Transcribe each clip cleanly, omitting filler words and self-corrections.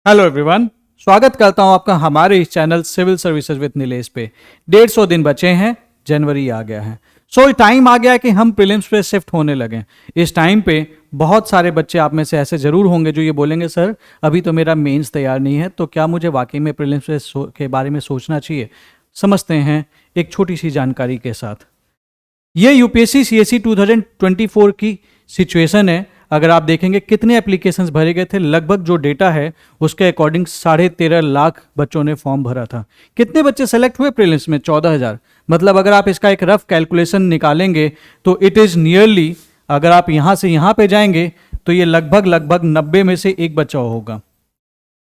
Hello everyone, स्वागत करता हूं आपका हमारे इस channel civil services with Nilesh पे। 150 दिन बचे हैं, जनवरी आ गया है। सो टाइम आ गया है कि हम प्रीलिम्स पे शिफ्ट होने लगे। इस टाइम पे बहुत सारे बच्चे आप में से ऐसे जरूर होंगे जो ये बोलेंगे, सर अभी तो मेरा मेंस तैयार नहीं है, तो क्या मुझे वाकई में प्रीलिम्स के बारे में सोचना चाहिए। समझते हैं एक छोटी सी जानकारी के साथ। ये यूपीएससी सीएससी 2024 की सिचुएशन है। अगर आप देखेंगे कितने एप्लीकेशंस भरे गए थे, लगभग जो डेटा है उसके अकॉर्डिंग 13.5 लाख बच्चों ने फॉर्म भरा था। कितने बच्चे सेलेक्ट हुए प्रीलिम्स में? 14,000। मतलब अगर आप इसका एक रफ कैलकुलेशन निकालेंगे तो इट इज़ नियरली, अगर आप यहाँ से यहाँ पे जाएंगे तो ये लगभग 90 में से एक बच्चा होगा।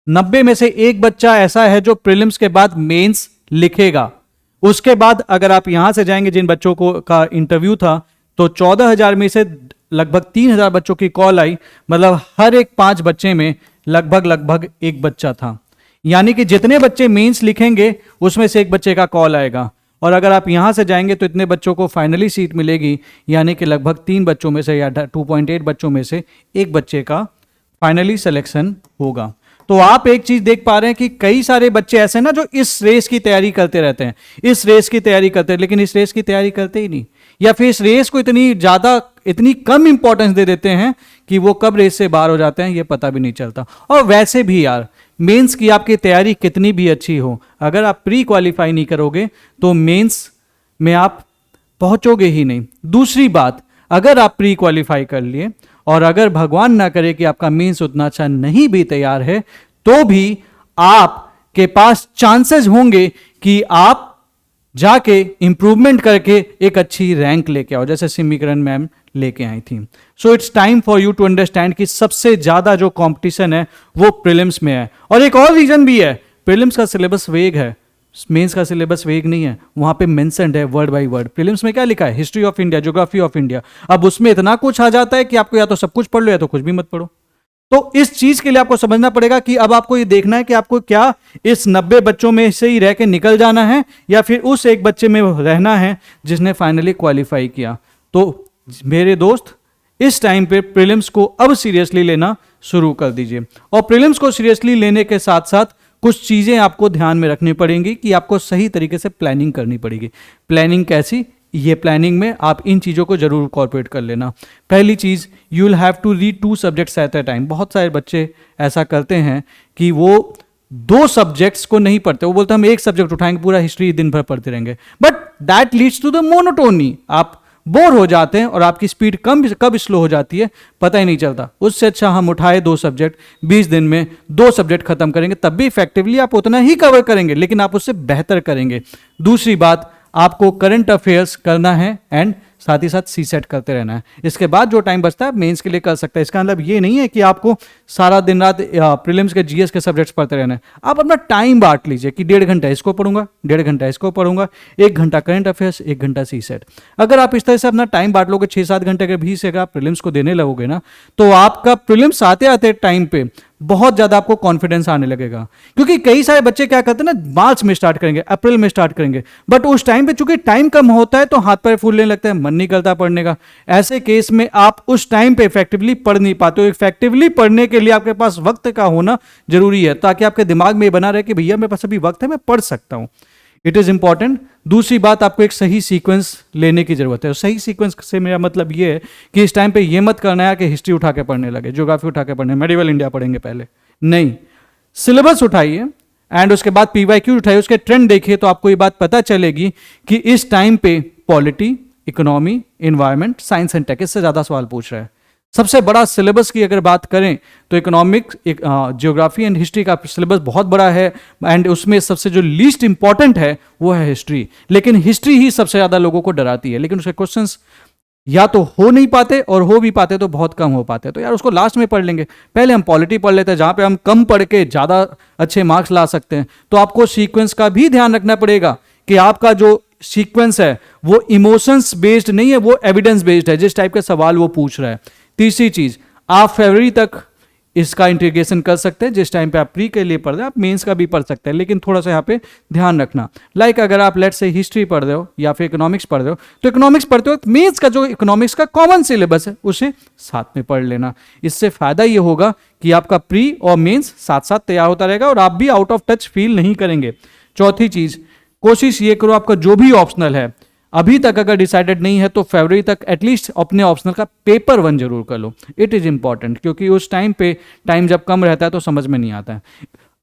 90 में से एक बच्चा ऐसा है जो प्रीलिम्स के बाद मेंस लिखेगा। उसके बाद अगर आप यहां से जाएंगे, जिन बच्चों को का इंटरव्यू था, तो 14,000 में से लगभग 3,000 बच्चों की कॉल आई। मतलब हर एक 5 बच्चे में लगभग एक बच्चा था। यानी कि जितने बच्चे मेंस लिखेंगे उसमें से एक बच्चे का कॉल आएगा। और अगर आप यहां से जाएंगे तो इतने बच्चों को फाइनली सीट मिलेगी, यानी कि लगभग 3 बच्चों में से या 2.8 बच्चों में से एक बच्चे का फाइनली सिलेक्शन होगा। तो आप एक चीज देख पा रहे हैं कि कई सारे बच्चे ऐसे ना जो इस रेस की तैयारी करते रहते हैं, इस रेस की तैयारी करते हैं, लेकिन इस रेस की तैयारी करते ही नहीं, या फिर इस रेस को इतनी कम इंपॉर्टेंस दे देते हैं कि वो कब रेस से बाहर हो जाते हैं ये पता भी नहीं चलता। और वैसे भी यार, मेंस की आपकी तैयारी कितनी भी अच्छी हो, अगर आप प्री क्वालिफाई नहीं करोगे तो मेंस में आप पहुंचोगे ही नहीं। दूसरी बात, अगर आप प्री क्वालिफाई कर लिए और अगर भगवान ना करे कि आपका मेंस उतना अच्छा नहीं भी तैयार है, तो भी आपके पास चांसेस होंगे कि आप जाके इंप्रूवमेंट करके एक अच्छी रैंक लेके आओ, जैसे सिमीकरण मैम लेके आई थी। So it's time for you to understand कि सबसे ज्यादा जो कंपटीशन है वो प्रीलिम्स में है। और एक और रीजन भी है, प्रीलिम्स का सिलेबस वेग है, मेंस का सिलेबस वेग नहीं है। वहां पे मेंशन्ड है वर्ड बाय वर्ड। प्रीलिम्स में क्या लिखा है? History of India, geography of India. अब उसमें इतना कुछ आ जाता है कि आपको या तो सब कुछ पढ़ लो या तो कुछ भी मत पढ़ो। तो इस चीज के लिए आपको समझना पड़ेगा कि अब आपको ये देखना है कि आपको क्या इस 90 बच्चों में से ही रह के निकल जाना है, या फिर उस एक बच्चे में रहना है जिसने फाइनली क्वालिफाई किया। तो मेरे दोस्त, इस टाइम पे प्रीलिम्स को अब सीरियसली लेना शुरू कर दीजिए। और प्रीलिम्स को सीरियसली लेने के साथ साथ कुछ चीजें आपको ध्यान में रखनी पड़ेंगी कि आपको सही तरीके से प्लानिंग करनी पड़ेगी। प्लानिंग कैसी? ये प्लानिंग में आप इन चीज़ों को जरूर कॉर्पोरेट कर लेना। पहली चीज़, you will have to read 2 subjects at a time. बहुत सारे बच्चे ऐसा करते हैं कि वो 2 सब्जेक्ट्स को नहीं पढ़ते। वो बोलते हैं हम एक सब्जेक्ट उठाएंगे, पूरा हिस्ट्री दिन भर पढ़ते रहेंगे, but that leads to the monotony. आप बोर हो जाते हैं और आपकी स्पीड कब स्लो हो जाती है पता ही नहीं चलता। उससे अच्छा हम उठाए 2 सब्जेक्ट, 20 दिन में 2 सब्जेक्ट खत्म करेंगे, तब भी इफेक्टिवली आप उतना ही कवर करेंगे, लेकिन आप उससे बेहतर करेंगे। दूसरी बात, आपको करंट अफेयर्स करना है एंड साथ ही साथ सी सेट करते रहना है। इसके बाद जो टाइम बचता है मेंस के लिए कर सकते हैं। इसका मतलब ये नहीं है कि आपको सारा दिन रात प्रीलिम्स के जीएस के सब्जेक्ट्स पढ़ते रहना है। आप अपना टाइम बांट लीजिए कि 1.5 घंटा इसको पढ़ूंगा, 1.5 घंटा इसको पढ़ूंगा, 1 घंटा करंट अफेयर्स, 1 घंटा सी सेट। अगर आप इस तरह से अपना टाइम बांट लोगे, 6-7 घंटे के भी से अगर आप प्रीलिम्स को देने लगोगे ना, तो आपका प्रीलिम्स आते आते टाइम पे बहुत ज्यादा आपको कॉन्फिडेंस आने लगेगा। क्योंकि कई सारे बच्चे क्या करते हैं ना, मार्च में स्टार्ट करेंगे, अप्रैल में स्टार्ट करेंगे, बट उस टाइम पे चूंकि टाइम कम होता है तो हाथ पैर फूलने लगता है, मन नहीं करता पढ़ने का। ऐसे केस में आप उस टाइम पे इफेक्टिवली पढ़ नहीं पाते हो। इफेक्टिवली पढ़ने के लिए आपके पास वक्त का होना जरूरी है, ताकि आपके दिमाग में बना रहे कि भैया मेरे पास अभी वक्त है, मैं पढ़ सकता हूं। It is important. दूसरी बात, आपको एक सही सीक्वेंस लेने की जरूरत है। और सही सीक्वेंस से मेरा मतलब ये है कि इस टाइम पे ये मत करना है कि हिस्ट्री उठा के पढ़ने लगे, ज्योग्राफी उठा के पढ़ने, मेडिवल इंडिया पढ़ेंगे पहले। नहीं, सिलेबस उठाइए एंड उसके बाद पीवाईक्यू उठाइए, उसके ट्रेंड देखिए, तो आपको ये बात पता चलेगी कि इस टाइम पे polity, economy, environment, science and tech, इससे ज्यादा सवाल पूछ रहा है। सबसे बड़ा सिलेबस की अगर बात करें तो इकोनॉमिक्स, ज्योग्राफी एंड हिस्ट्री का सिलेबस बहुत बड़ा है, एंड उसमें सबसे जो लीस्ट इंपॉर्टेंट है वो है हिस्ट्री। लेकिन हिस्ट्री ही सबसे ज्यादा लोगों को डराती है, लेकिन उसके क्वेश्चंस या तो हो नहीं पाते, और हो भी पाते तो बहुत कम हो पाते। तो यार उसको लास्ट में पढ़ लेंगे, पहले हम पॉलिटी पढ़ लेते हैं जहां पे हम कम पढ़ के ज्यादा अच्छे मार्क्स ला सकते हैं। तो आपको सीक्वेंस का भी ध्यान रखना पड़ेगा कि आपका जो सीक्वेंस है वो इमोशंस बेस्ड नहीं है, वो एविडेंस बेस्ड है, जिस टाइप के सवाल वो पूछ रहा है। तीसरी चीज, आप फरवरी तक इसका इंटीग्रेशन कर सकते हैं। जिस टाइम पे आप प्री के लिए पढ़ रहे हैं आप मेंस का भी पढ़ सकते हैं, लेकिन थोड़ा सा यहाँ पे ध्यान रखना। लाइक अगर आप लेट से हिस्ट्री पढ़ रहे हो या फिर इकोनॉमिक्स पढ़ रहे हो, तो इकोनॉमिक्स पढ़ते हो मेंस का जो इकोनॉमिक्स का कॉमन सिलेबस है उसे साथ में पढ़ लेना। इससे फायदा ये होगा कि आपका प्री और मेंस साथ साथ तैयार होता रहेगा और आप भी आउट ऑफ टच फील नहीं करेंगे। चौथी चीज, कोशिश ये करो आपका जो भी ऑप्शनल है अभी तक अगर डिसाइडेड नहीं है तो फरवरी तक एटलीस्ट अपने ऑप्शनल का पेपर 1 जरूर कर लो। इट इज इंपॉर्टेंट, क्योंकि उस टाइम पे टाइम जब कम रहता है तो समझ में नहीं आता है।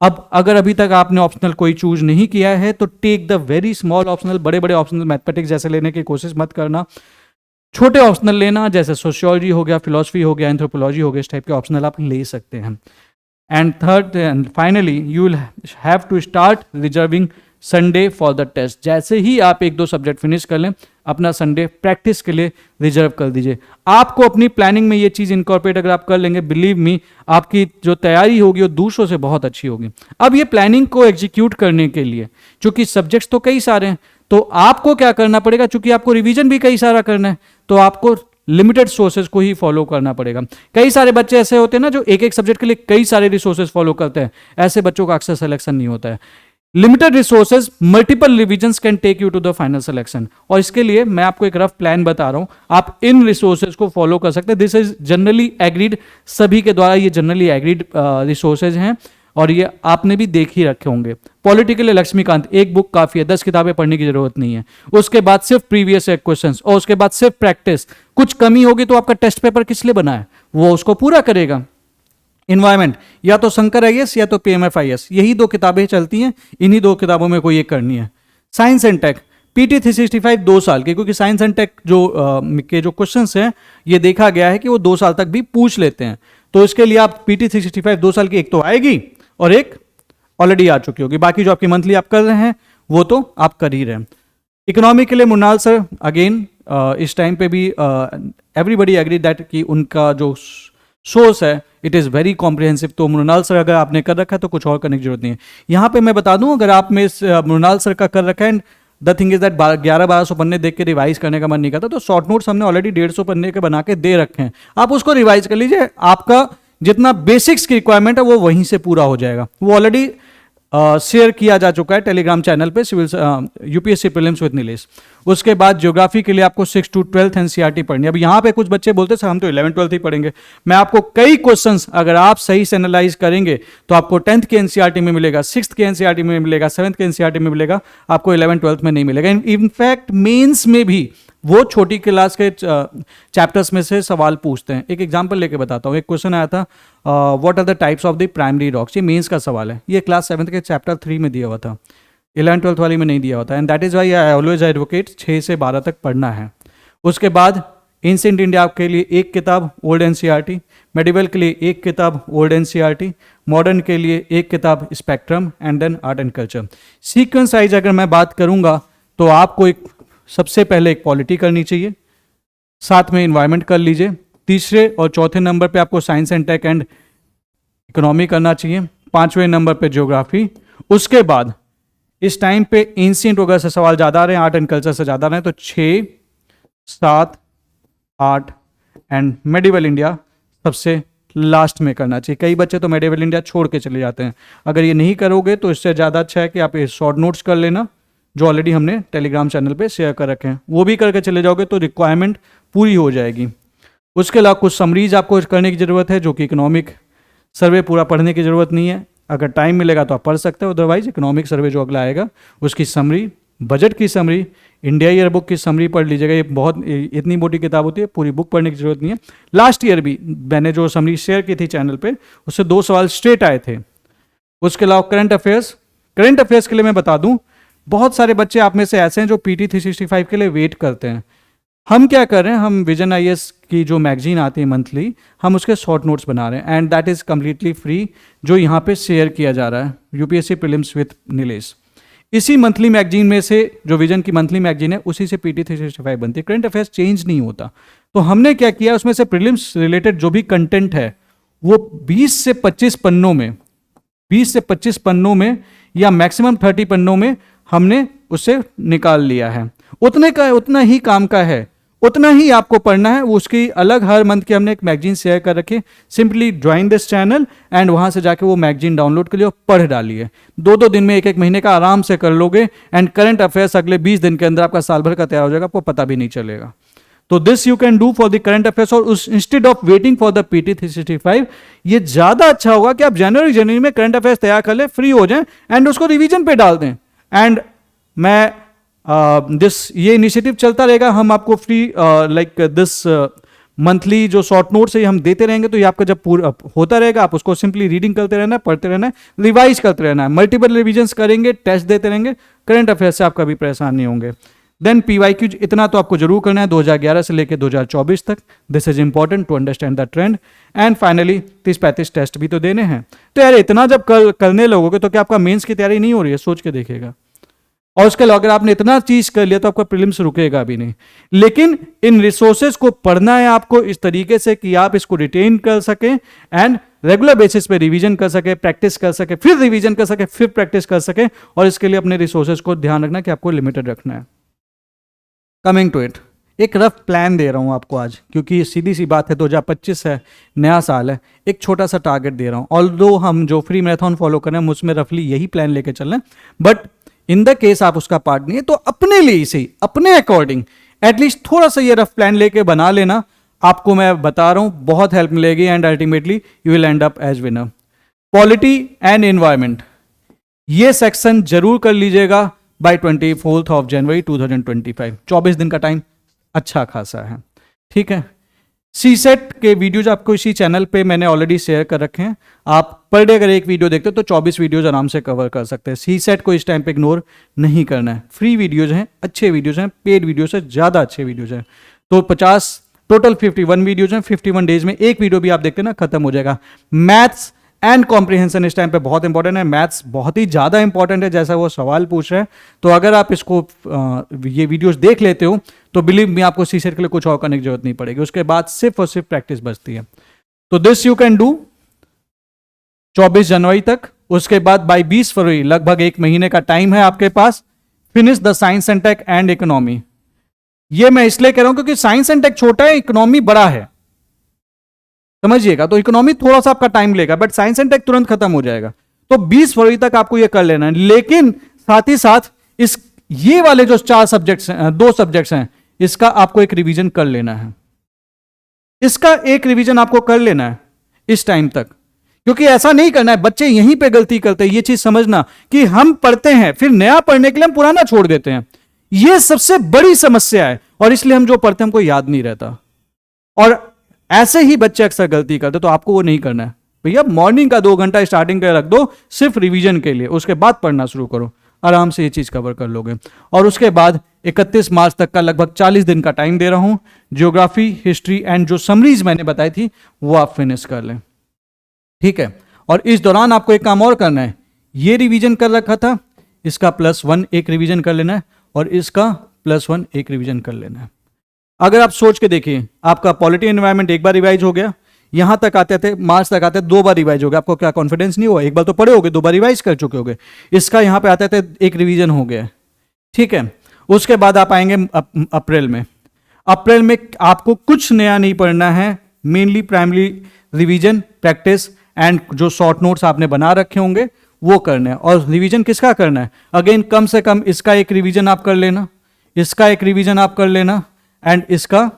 अब अगर अभी तक आपने ऑप्शनल कोई चूज नहीं किया है तो take the very small optional. बड़े बड़े ऑप्शनल मैथमेटिक्स जैसे लेने की कोशिश मत करना, छोटे ऑप्शनल लेना, जैसे सोशियोलॉजी हो गया, फिलोसफी हो गया, एंथ्रोपोलॉजी हो गया, इस टाइप के ऑप्शनल आप ले सकते हैं। And third and finally you will have to start reserving Sunday for the test. जैसे ही आप 1-2 सब्जेक्ट फिनिश कर लें अपना संडे प्रैक्टिस के लिए रिजर्व कर दीजिए। आपको अपनी प्लानिंग में ये चीज़ इनकॉर्पोरेट अगर आप कर लेंगे, बिलीव मी आपकी जो तैयारी होगी वो दूसरों से बहुत अच्छी होगी। अब ये प्लानिंग को एग्जीक्यूट करने के लिए चूंकि सब्जेक्ट्स तो कई सारे हैं तो आपको क्या करना पड़ेगा, चूंकि आपको रिवीजन भी कई सारा करना है तो आपको लिमिटेड सोर्सेज को ही फॉलो करना पड़ेगा। कई सारे बच्चे ऐसे होते हैं ना जो एक सब्जेक्ट के लिए कई सारे रिसोर्सेज फॉलो करते हैं, ऐसे बच्चों का अक्सर सिलेक्शन नहीं होता है। Limited resources multiple revisions can take you to the final selection. और इसके लिए मैं आपको एक रफ प्लान बता रहा हूं, आप इन रिसोर्सेज को फॉलो कर सकते हैं। दिस इज जनरली एग्रीड, सभी के द्वारा ये जनरली एग्रीड रिसोर्सेज हैं और ये आपने भी देख ही रखे होंगे। पॉलिटिकल लक्ष्मीकांत एक बुक काफी है, 10 किताबें पढ़ने की जरूरत नहीं है। उसके बाद सिर्फ प्रीवियस क्वेश्चंस और उसके बाद सिर्फ प्रैक्टिस। कुछ कमी होगी तो आपका टेस्ट पेपर किस लिए बना है, वो उसको पूरा करेगा। इन्वायरमेंट या तो शंकर आईएएस या तो पीएमएफ आईएएस, यही 2 किताबें चलती हैं, इन्हीं 2 किताबों में कोई एक करनी है। साइंस एंड टेक पीटी 365 2 साल की, क्योंकि साइंस एंड टेक के जो क्वेश्चंस हैं ये देखा गया है कि वो 2 साल तक भी पूछ लेते हैं। तो इसके लिए आप पीटी 365 2 साल की एक तो आएगी और एक ऑलरेडी आ चुकी होगी, बाकी जो आपकी मंथली आप कर रहे हैं वो तो आप कर ही रहे हैं। इकोनॉमी के लिए मुन्नाल सर अगेन इस टाइम पे भी एवरीबडी एग्री दैट कि उनका जो सोर्स है इट इज़ वेरी कॉम्प्रिहेंसिव। तो मृणाल सर अगर आपने कर रखा है तो कुछ और करने की जरूरत नहीं है। यहाँ पे मैं बता दूं अगर आप में मृणाल सर का कर रखा है and the thing is that 1100-1200 पन्ने देख के रिवाइज करने का मन नहीं करता, तो शॉर्ट नोट्स हमने ऑलरेडी 150 पन्ने के बना के दे रखे हैं, आप उसको रिवाइज कर लीजिए। आपका जितना बेसिक्स की रिक्वायरमेंट है वो वहीं से पूरा हो जाएगा। वो ऑलरेडी शेयर किया जा चुका है टेलीग्राम चैनल पे, civil UPSC prelims with Nilesh. उसके बाद ज्योग्राफी के लिए आपको 6 to 12 एनसीईआरटी पढ़नी है। अब यहाँ पे कुछ बच्चे बोलते हैं हम तो 11-12 ही पढ़ेंगे। मैं आपको कई क्वेश्चंस अगर आप सही से एनालाइज करेंगे तो आपको 10th के एनसीईआरटी में मिलेगा, 6th के एनसीईआरटी में मिलेगा, 7th के एनसीईआरटी में मिलेगा, आपको 11-12 में नहीं मिलेगा। इनफैक्ट मेंस में भी वो छोटी क्लास के चैप्टर्स में से सवाल पूछते हैं। एक एग्जांपल लेके बताता हूँ। एक क्वेश्चन आया था what are the types of the primary rocks, ये मेंस का सवाल है। ये क्लास 7th के चैप्टर 3 में दिया हुआ था, 11-12 वाली में नहीं दिया होता। And that is why I always advocate 6 से 12 तक पढ़ना है। उसके बाद एंशिएंट इंडिया के लिए एक किताब ओल्ड एनसीईआरटी, मेडिवल के लिए एक किताब ओल्ड एनसीईआरटी, मॉडर्न के लिए एक किताब Spectrum and then art and culture. Sequence wise अगर मैं बात करूंगा तो आपको एक सबसे पहले एक पॉलिटी करनी चाहिए, साथ में इन्वायरमेंट कर लीजिए, तीसरे और चौथे नंबर पे आपको science and tech and economy करना चाहिए, 5वें नंबर पे ज्योग्राफी। उसके बाद इस टाइम पे एंशिएंट वगैरह से सवाल ज़्यादा आ रहे हैं, आर्ट एंड कल्चर से ज़्यादा आ रहे हैं, तो 6, 7, 8 एंड मेडिवल इंडिया सबसे लास्ट में करना चाहिए। कई बच्चे तो मेडिवल इंडिया छोड़ के चले जाते हैं। अगर ये नहीं करोगे तो इससे ज़्यादा अच्छा है कि आप ये शॉर्ट नोट्स कर लेना जो ऑलरेडी हमने टेलीग्राम चैनल पे शेयर कर रखे हैं, वो भी करके चले जाओगे तो रिक्वायरमेंट पूरी हो जाएगी। उसके अलावा कुछ समरीज आपको करने की ज़रूरत है, जो कि इकोनॉमिक सर्वे पूरा पढ़ने की ज़रूरत नहीं है। अगर टाइम मिलेगा तो आप पढ़ सकते हो, अदरवाइज इकोनॉमिक सर्वे जो अगला आएगा उसकी समरी, बजट की समरी, इंडिया ईयर बुक की समरी पढ़ लीजिएगा। ये बहुत इतनी मोटी किताब होती है, पूरी बुक पढ़ने की जरूरत नहीं है। लास्ट ईयर भी मैंने जो समरी शेयर की थी चैनल पे उससे 2 सवाल स्ट्रेट आए थे। उसके अलावा करंट अफेयर्स के लिए मैं बता दूं बहुत सारे बच्चे आप में से ऐसे हैं जो पीटी 365 के लिए वेट करते हैं। हम क्या कर रहे हैं, हम विजन आईएएस की जो मैगजीन आती है मंथली, हम उसके शॉर्ट नोट्स बना रहे हैं and that is completely free, जो यहाँ पे शेयर किया जा रहा है यूपीएससी प्रीलिम्स विद नीलेश। इसी मंथली मैगजीन में से जो विजन की मंथली मैगजीन है उसी से पीटी 365 बनती है। करंट अफेयर्स चेंज नहीं होता। तो हमने क्या किया, उसमें से प्रीलिम्स रिलेटेड जो भी कंटेंट है वो 20 से 25 पन्नों में या मैक्सिमम 30 पन्नों में हमने उससे निकाल लिया है। उतना ही काम का है। उतना ही आपको पढ़ना है। उसकी अलग हर मंथ की हमने एक मैगजीन शेयर कर रखी है, simply join this channel and वहां से जाके वो मैगजीन डाउनलोड कर लियो और पढ़ डालिए। 2-2 दिन में, 1-1 महीने का आराम से कर लोगे एंड करंट अफेयर्स अगले 20 दिन के अंदर आपका साल भर का तैयार हो जाएगा, आपको पता भी नहीं चलेगा। तो this you can do for the current affairs, और उस instead of waiting for the PT 365 ये ज्यादा अच्छा होगा कि आप जनवरी में करंट अफेयर्स तैयार कर ले, फ्री हो जाएं एंड उसको रिवीजन पे डाल दें। एंड मैं ये इनिशिएटिव चलता रहेगा, हम आपको फ्री लाइक दिस मंथली जो शॉर्ट नोट्स है हम देते रहेंगे। तो ये आपका जब पूरा होता रहेगा, आप उसको सिंपली रीडिंग करते रहना है, पढ़ते रहना है, रिवाइज करते रहना है, मल्टीपल रिविजन्स करेंगे, टेस्ट देते रहेंगे, करंट अफेयर से आप कभी परेशान नहीं होंगे। देन पीवाईक्यू इतना तो आपको जरूर करना है 2011 से लेकर 2024 तक, this is important to understand the trend. And finally 30-35 test भी तो देने हैं। तो यार इतना जब करने लगोगे तो क्या आपका मेंस की तैयारी नहीं हो रही है, सोच के देखिएगा। और उसके अलावा अगर आपने इतना चीज कर लिया तो आपका प्रीलिम्स रुकेगा भी नहीं। लेकिन इन रिसोर्सेज को पढ़ना है आपको इस तरीके से कि आप इसको रिटेन कर सकें एंड रेगुलर बेसिस पे रिवीजन कर सके, प्रैक्टिस कर सके, फिर रिवीजन कर सके, फिर प्रैक्टिस कर सके। और इसके लिए अपने रिसोर्सेज को ध्यान रखना कि आपको लिमिटेड रखना है। कमिंग टू इट, एक रफ प्लान दे रहा हूं आपको आज, क्योंकि सीधी सी बात है 2025 है, नया साल है, एक छोटा सा टारगेट दे रहा हूं। ऑल्दो हम जो फ्री मैराथन फॉलो कर रहे हैं उसमें रफली यही प्लान लेके चल रहे हैं, बट इन द केस आप उसका पार्ट नहीं है तो अपने लिए सही, अपने अकॉर्डिंग एटलीस्ट थोड़ा सा ये रफ प्लान लेके बना लेना। आपको मैं बता रहा हूं बहुत हेल्प मिलेगी and ultimately you will end up as winner. Polity and environment, ये सेक्शन जरूर कर लीजिएगा बाय 24 ऑफ जनवरी 2025। 24 दिन का टाइम अच्छा खासा है, ठीक है। सीसेट के वीडियोज आपको इसी चैनल पे मैंने ऑलरेडी शेयर कर रखे हैं। आप पर डे अगर एक वीडियो देखते हो तो 24 वीडियोज आराम से कवर कर सकते हैं। सीसेट को इस टाइम पे इग्नोर नहीं करना है, फ्री वीडियोज हैं, अच्छे वीडियोज हैं, पेड वीडियो से ज़्यादा अच्छे वीडियोज हैं। तो 50 टोटल 51 वीडियोज हैं, 51 डेज में एक वीडियो भी आप देखते हैं ना खत्म हो जाएगा। मैथ्स एंड कॉम्प्रिहेंशन इस टाइम पे बहुत इंपॉर्टेंट है, मैथ्स बहुत ही ज़्यादा इंपॉर्टेंट है जैसा वो सवाल पूछ रहे हैं। तो अगर आप इसको ये वीडियोस देख लेते हो तो बिलीव मी आपको सीसेट के लिए कुछ और करने की जरूरत नहीं पड़ेगी। उसके बाद सिर्फ और सिर्फ प्रैक्टिस बचती है। तो दिस यू कैन डू 24 जनवरी तक। उसके बाद बाय 20 फरवरी, लगभग एक महीने का टाइम है आपके पास, finish the science and tech and economy. ये मैं इसलिए कह रहा हूं क्योंकि साइंस एंड टेक छोटा है, इकोनॉमी बड़ा है, समझिएगा। तो इकोनॉमी थोड़ा सा आपका टाइम लेगा, बट साइंस एंड टेक तुरंत खत्म हो जाएगा। तो 20 फरवरी तक आपको ये कर लेना है। लेकिन साथ ही साथ इस ये वाले जो 4 सब्जेक्ट्स हैं, 2 सब्जेक्ट्स हैं, इसका आपको एक रिवीजन कर लेना है। इसका एक रिवीजन आपको कर लेना है इस टाइम तक, क्योंकि ऐसा नहीं करना है। बच्चे यहीं पे गलती करते हैं, ये चीज समझना कि हम पढ़ते हैं फिर नया पढ़ने के लिए हम पुराना छोड़ देते हैं। ये सबसे बड़ी समस्या है और इसलिए हम जो पढ़ते हैं हमको याद नहीं रहता। और ऐसे ही बच्चे अक्सर गलती करते, तो आपको वो नहीं करना है। भैया मॉर्निंग का 2 घंटा स्टार्टिंग का रख दो सिर्फ रिवीजन के लिए, उसके बाद पढ़ना शुरू करो, आराम से ये चीज कवर कर लोगे। और उसके बाद 31 मार्च तक का लगभग 40 दिन का टाइम दे रहा हूं। ज्योग्राफी, हिस्ट्री एंड जो समरीज मैंने बताई थी वो आप फिनिश कर लें, ठीक है। और इस दौरान आपको एक काम और करना है, ये रिवीजन कर रखा था, इसका +1 एक रिवीजन कर लेना है और इसका +1 एक रिवीजन कर लेना है। अगर आप सोच के देखिए, आपका पॉलिटी एनवायरनमेंट एक बार रिवाइज हो गया, यहां तक आते थे मार्च तक आते 2 बार रिवाइज हो गया। आपको क्या कॉन्फिडेंस नहीं हुआ? एक बार तो पढ़े होगे, 2 बार रिवाइज कर चुके होगे। इसका यहां पे आते थे एक रिवीजन हो गया, ठीक है। उसके बाद आप आएंगे अप्रैल में। अप्रैल में आपको कुछ नया नहीं पढ़ना है, mainly primary revision, practice and जो शॉर्ट नोट्स आपने बना रखे होंगे वो करना है। और रिवीजन किसका करना है? अगेन कम से कम इसका एक रिवीजन आप कर लेना, इसका एक रिवीजन आप कर लेना एंड इसका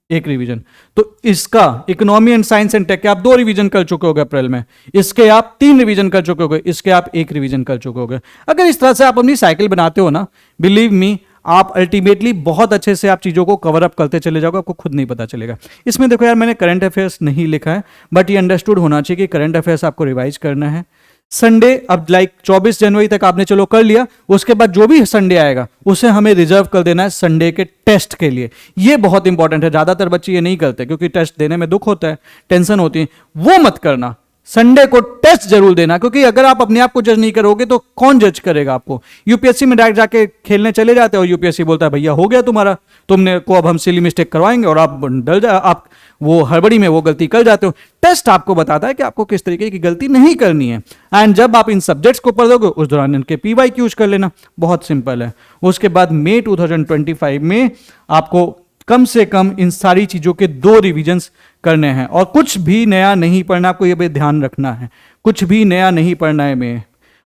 एक रिवीजन। तो इसका economy and science and tech के आप 2 रिवीजन कर चुके होगे अप्रैल में, इसके आप 3 रिवीजन कर चुके होगे, इसके आप 1 रिवीजन कर चुके होगे। अगर इस तरह से आप अपनी साइकिल बनाते हो ना, बिलीव मी आप अल्टीमेटली बहुत अच्छे से आप चीजों को कवर अप करते चले जाओगे, आपको खुद नहीं पता चलेगा। इसमें देखो यार, मैंने करंट अफेयर्स नहीं लिखा है, बट ये अंडरस्टूड होना चाहिए कि करंट अफेयर्स आपको रिवाइज करना है। संडे अब लाइक 24 जनवरी तक आपने चलो कर लिया, उसके बाद जो भी संडे आएगा उसे हमें रिजर्व कर देना है संडे के टेस्ट के लिए। ये बहुत इंपॉर्टेंट है, ज्यादातर बच्चे ये नहीं करते क्योंकि टेस्ट देने में दुख होता है, टेंशन होती है। वो मत करना, संडे को टेस्ट जरूर देना, क्योंकि अगर आप अपने आप को जज नहीं करोगे तो कौन जज करेगा आपको। यूपीएससी में डायरेक्ट जाके खेलने चले जाते हो, यूपीएससी बोलता है भैया हो गया तुम्हारा, तुमने को अब हम सिली मिस्टेक करवाएंगे, और आप डर जा, आप वो हड़बड़ी में वो गलती कर जाते हो। टेस्ट आपको बताता है कि आपको किस तरीके की गलती नहीं करनी है। एंड जब आप इन सब्जेक्ट्स को पढ़ दोगे उस दौरान इनके PYQs कर लेना, बहुत सिंपल है। उसके बाद मई 2025 में आपको कम से कम इन सारी चीजों के 2 रिविजन्स करने हैं, और कुछ भी नया नहीं पढ़ना, आपको ये भी ध्यान रखना है, कुछ भी नया नहीं पढ़ना है में,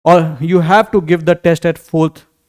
और you have to give the test at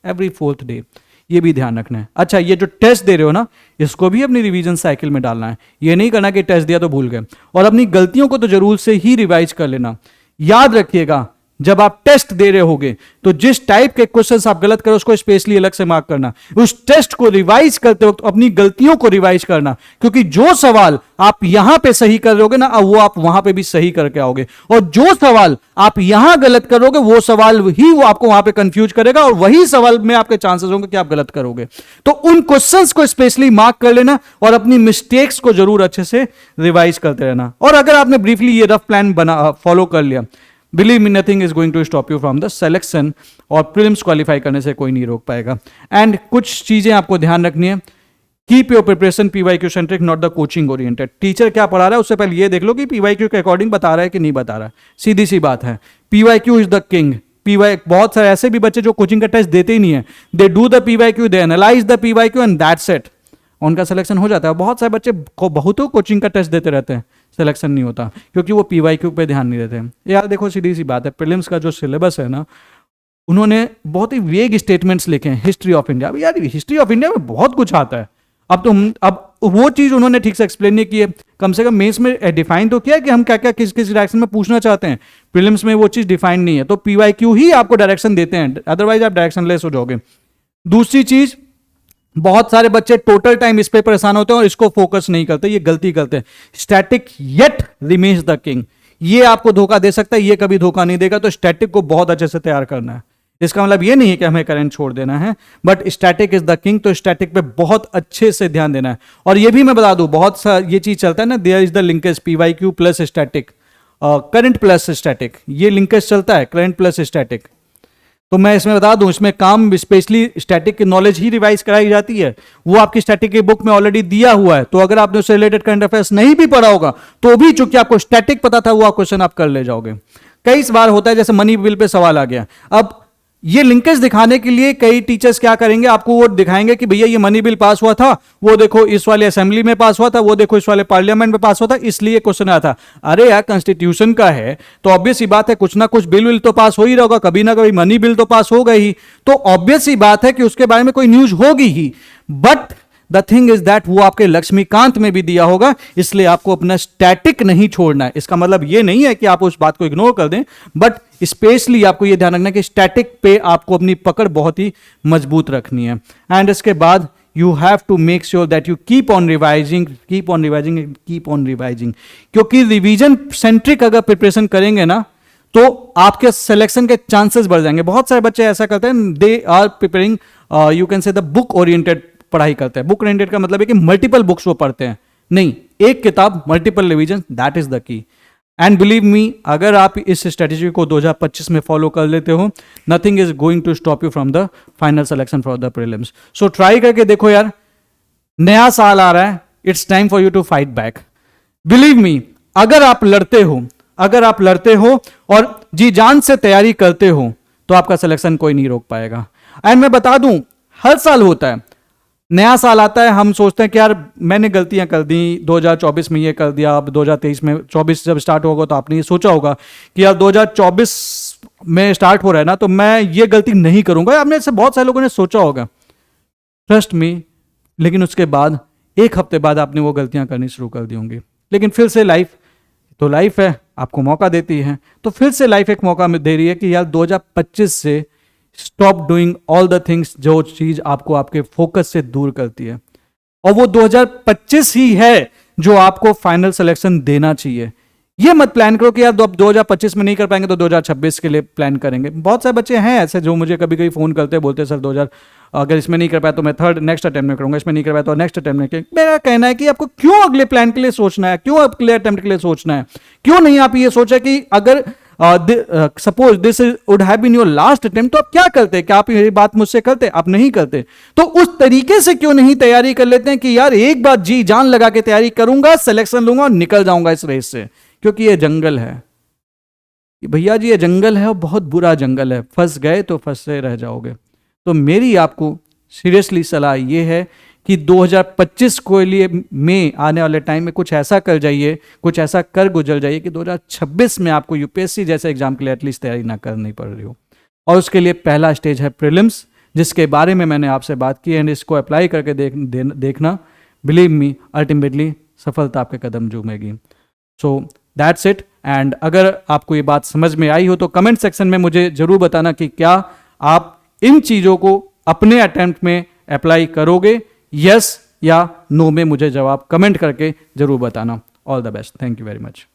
every 4th day, ये भी ध्यान रखना है। अच्छा, ये जो टेस्ट दे रहे हो ना, इसको भी अपनी रिवीजन साइकिल में डालना है। ये नहीं करना कि टेस्ट दिया तो भूल गए, और अपनी गलतियों को तो जरूर से ही रिवाइज कर लेना। याद रखिएगा, जब आप टेस्ट दे रहे होगे तो जिस टाइप के क्वेश्चंस आप गलत करो उसको स्पेशली अलग से मार्क करना। उस टेस्ट को रिवाइज करते वक्त अपनी गलतियों को रिवाइज करना, क्योंकि जो सवाल आप यहां पे सही कर रहे होगे ना, वो आप वहां पे भी सही करके आओगे, और जो सवाल आप यहां गलत करोगे वो सवाल ही वो आपको वहां पे कंफ्यूज करेगा, और वही सवाल में आपके चांसेस होंगे कि आप गलत करोगे। तो उन क्वेश्चंस को स्पेशली मार्क कर लेना और अपनी मिस्टेक्स को जरूर अच्छे से रिवाइज करते रहना। और अगर आपने ब्रीफली ये रफ प्लान फॉलो कर लिया, believe me, nothing is going to stop you from the selection, और प्रीलिम्स क्वालिफाई करने से कोई नहीं रोक पाएगा। एंड कुछ चीजें आपको ध्यान रखनी है, keep your preparation PYQ centric, not the coaching oriented. Teacher क्या पढ़ा रहा है उससे पहले ये देख लो कि PYQ के अकॉर्डिंग बता रहा है कि नहीं बता रहा है। सीधी सी बात है, PYQ इज द किंग। बहुत सारे ऐसे भी बच्चे जो कोचिंग का टेस्ट देते ही नहीं है, they do the PYQ, they analyse the PYQ and that's it, उनका सिलेक्शन हो जाता है। बहुत सारे बच्चे बहुतों कोचिंग का टेस्ट देते रहते हैं, सिलेक्शन नहीं होता, क्योंकि वो PYQ पे ध्यान नहीं देते। यार देखो, सीधी सी बात है, प्रीलिम्स का जो सिलेबस है ना, उन्होंने बहुत ही वेग स्टेटमेंट्स लिखे हैं हिस्ट्री ऑफ इंडिया। यार हिस्ट्री ऑफ इंडिया में बहुत कुछ आता है, अब वो चीज उन्होंने ठीक से एक्सप्लेन नहीं की है। कम से कम मेंस में डिफाइन तो किया है कि हम क्या क्या किस किस डायरेक्शन में पूछना चाहते हैं। प्रीलिम्स में वो चीज डिफाइन नहीं है, तो PYQ ही आपको डायरेक्शन देते हैं, अदरवाइज आप डायरेक्शनलेस हो जाओगे। दूसरी चीज, बहुत सारे बच्चे टोटल टाइम इस पे परेशान होते हैं और इसको फोकस नहीं करते, ये गलती करते हैं। Static yet remains the king, ये आपको धोखा दे सकता है, ये कभी धोखा नहीं देगा। तो स्टैटिक को बहुत अच्छे से तैयार करना है। इसका मतलब ये नहीं है कि हमें करंट छोड़ देना है, but static is the king, तो स्टैटिक पे बहुत अच्छे से ध्यान देना है। और ये भी मैं बता दूं, बहुत सा ये चीज चलता है ना, there is the linkage PYQ plus static, current plus static, ये लिंकेज चलता है, करंट प्लस स्टैटिक। तो मैं इसमें बता दूं, इसमें काम स्पेशली स्टैटिक की नॉलेज ही रिवाइज कराई जाती है, वो आपकी स्टैटिक की बुक में ऑलरेडी दिया हुआ है। तो अगर आपने उससे रिलेटेड करंट अफेयर्स नहीं भी पढ़ा होगा, तो भी चूंकि आपको स्टैटिक पता था, वो क्वेश्चन आप कर ले जाओगे। कई बार होता है, जैसे मनी बिल पे सवाल आ गया, अब ये लिंकेज दिखाने के लिए कई टीचर्स क्या करेंगे, आपको वो दिखाएंगे कि भैया ये मनी बिल पास हुआ था, वो देखो इस वाले असेंबली में पास हुआ था, वो देखो इस वाले पार्लियामेंट में पास हुआ था, इसलिए क्वेश्चन आया था। अरे यार, कॉन्स्टिट्यूशन का है तो ऑब्वियस सी बात है, कुछ ना कुछ बिल तो पास हो ही रहा होगा, कभी ना कभी मनी बिल तो पास होगा ही, तो ऑब्वियस सी बात है कि उसके बारे में कोई न्यूज होगी ही। But the thing is that वो आपके लक्ष्मीकांत में भी दिया होगा, इसलिए आपको अपना स्टैटिक नहीं छोड़ना है। इसका मतलब ये नहीं है कि आप उस बात को इग्नोर कर दें, बट स्पेशली आपको ये ध्यान रखना है कि स्टैटिक पे आपको अपनी पकड़ बहुत ही मजबूत रखनी है। एंड इसके बाद you have to make sure that you keep on revising, क्योंकि रिवीजन सेंट्रिक अगर प्रिपरेशन करेंगे ना, तो आपके सिलेक्शन के चांसेस बढ़ जाएंगे। बहुत सारे बच्चे ऐसा करते हैं, they are preparing, you can say the book oriented पढ़ाई करते हैं। बुक ओरिएंटेड का मतलब है कि मल्टीपल बुक्स वो पढ़ते हैं, नहीं, एक किताब, multiple revision, that is the key. And believe me, अगर आप इस स्ट्रेटेजी को 2025 में फॉलो कर लेते हो, nothing is going to stop you from the final selection for the prelims. So try करके देखो यार, नया साल आ रहा है, it's time for you to fight back. Believe me, अगर आप लड़ते हो और जी जान से तैयारी करते हो, तो आपका सिलेक्शन कोई नहीं रोक पाएगा। एंड मैं बता दूं, हर साल होता है, नया साल आता है, हम सोचते हैं कि यार मैंने गलतियां कर दी, 2024 में ये कर दिया, अब 2023 में 24 जब स्टार्ट होगा तो आपने ये सोचा होगा कि यार 2024 में स्टार्ट हो रहा है ना, तो मैं ये गलती नहीं करूंगा। आपने से बहुत सारे लोगों ने सोचा होगा, ट्रस्ट मी, लेकिन उसके बाद एक हफ्ते बाद आपने वो गलतियां करनी शुरू कर दी होंगी। लेकिन फिर से लाइफ है, आपको मौका देती है, तो फिर से लाइफ एक मौका दे रही है कि यार 2025 से stop doing all the things जो चीज आपको आपके फोकस से दूर करती है, और वो 2025 ही है जो आपको फाइनल सिलेक्शन देना चाहिए। ये मत प्लान करो कि यार 2025 में नहीं कर पाएंगे तो 2026 के लिए प्लान करेंगे। बहुत सारे बच्चे हैं ऐसे जो मुझे कभी कभी फोन करते हैं, बोलते हैं सर अगर इसमें नहीं कर पाया तो मैं नेक्स्ट अटेम्प्ट में करूंगा, इसमें नहीं कर पाया तो नेक्स्ट अटेम्प्ट में करूंगा। मेरा कहना है कि आपको क्यों अगले प्लान के लिए सोचना है, क्यों अगले अटेम्प्ट के लिए सोचना है? क्यों नहीं आप ये सोचा कि अगर suppose this would have been your last attempt, तो आप क्या करते? क्या आप ये बात मुझसे करते? आप नहीं करते। तो उस तरीके से क्यों नहीं तैयारी कर लेते हैं कि यार एक बार जी जान लगा के तैयारी करूंगा, सिलेक्शन लूंगा और निकल जाऊंगा इस रेस से, क्योंकि ये जंगल है भैया जी, ये जंगल है और बहुत बुरा जंगल है, फंस गए तो फंसे रह जाओगे। तो मेरी आपको सीरियसली सलाह ये है कि 2025 को लिए में आने वाले टाइम में कुछ ऐसा कर जाइए, कुछ ऐसा कर गुजर जाइए कि 2026 में आपको यूपीएससी जैसे एग्जाम के लिए एटलीस्ट तैयारी ना करनी पड़ रही हो। और उसके लिए पहला स्टेज है प्रीलिम्स, जिसके बारे में मैंने आपसे बात की, एंड इसको अप्लाई करके देखना, बिलीव मी, अल्टीमेटली सफलता आपके कदम चूमेगी। So that's it. एंड अगर आपको ये बात समझ में आई हो तो कमेंट सेक्शन में मुझे जरूर बताना कि क्या आप इन चीज़ों को अपने अटेम्प्ट में अप्लाई करोगे, यस या नो में मुझे जवाब कमेंट करके जरूर बताना। All the best, thank you very much.